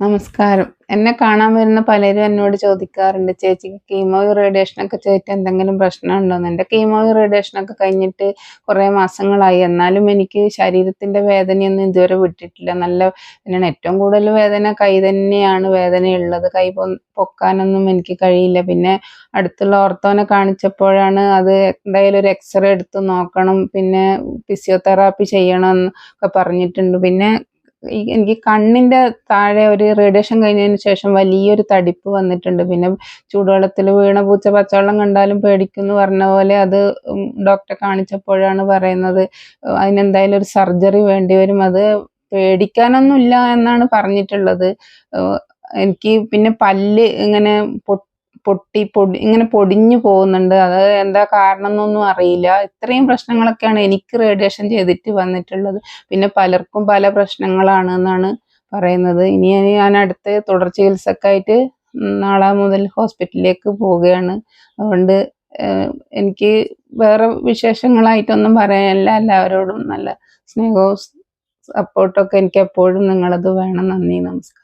നമസ്കാരം. എന്നെ കാണാൻ വരുന്ന പലരും എന്നോട് ചോദിക്കാറുണ്ട്, ചേച്ചിക്ക് കീമോയും റേഡിയേഷനൊക്കെ ചെയ്തിട്ട് എന്തെങ്കിലും പ്രശ്നമുണ്ടോന്ന്? എൻ്റെ കീമോയും റേഡിയേഷനൊക്കെ കഴിഞ്ഞിട്ട് കുറേ മാസങ്ങളായി. എന്നാലും എനിക്ക് ശരീരത്തിൻ്റെ വേദനയൊന്നും ഇതുവരെ വിട്ടിട്ടില്ല. നല്ല വേദനയാണ്. ഏറ്റവും കൂടുതൽ വേദന കൈ തന്നെയാണ് വേദനയുള്ളത്. കൈ പൊക്കാനൊന്നും എനിക്ക് കഴിയില്ല. പിന്നെ അടുത്തുള്ള ഓർത്തോനെ കാണിച്ചപ്പോഴാണ് അത് എന്തായാലും ഒരു എക്സ്റേ എടുത്ത് നോക്കണം, പിന്നെ ഫിസിയോതെറാപ്പി ചെയ്യണം എന്നൊക്കെ പറഞ്ഞിട്ടുണ്ട്. പിന്നെ എനിക്ക് കണ്ണിൻ്റെ താഴെ ഒരു റേഡിയേഷൻ കഴിഞ്ഞതിന് ശേഷം വലിയൊരു തടിപ്പ് വന്നിട്ടുണ്ട്. പിന്നെ ചൂടുവെള്ളത്തിൽ വീണ പൂച്ച പച്ചവെള്ളം കണ്ടാലും പേടിക്കുംന്ന് പറഞ്ഞ പോലെ അത് ഡോക്ടറെ കാണിച്ചപ്പോഴാണ് പറയുന്നത് അതിനെന്തായാലും ഒരു സർജറി വേണ്ടിവരും. അത് പേടിക്കാനൊന്നുമില്ല എന്നാണ് പറഞ്ഞിട്ടുള്ളത്. എനിക്ക് പിന്നെ പല്ല് ഇങ്ങനെ ഇങ്ങനെ പൊടിഞ്ഞു പോകുന്നുണ്ട്. അത് എന്താ കാരണം എന്നൊന്നും അറിയില്ല. ഇത്രയും പ്രശ്നങ്ങളൊക്കെയാണ് എനിക്ക് റേഡിയേഷൻ ചെയ്തിട്ട് വന്നിട്ടുള്ളത്. പിന്നെ പലർക്കും പല പ്രശ്നങ്ങളാണ് എന്നാണ് പറയുന്നത്. ഇനി ഞാൻ അടുത്ത തുടർ ചികിത്സക്കായിട്ട് നാളെ മുതൽ ഹോസ്പിറ്റലിലേക്ക് പോവുകയാണ്. അതുകൊണ്ട് എനിക്ക് വേറെ വിശേഷങ്ങളായിട്ടൊന്നും പറയാനില്ല. എല്ലാവരോടും നല്ല സ്നേഹവും സപ്പോർട്ടൊക്കെ എനിക്ക് എപ്പോഴും നിങ്ങളത് വേണം. നന്ദി, നമസ്കാരം.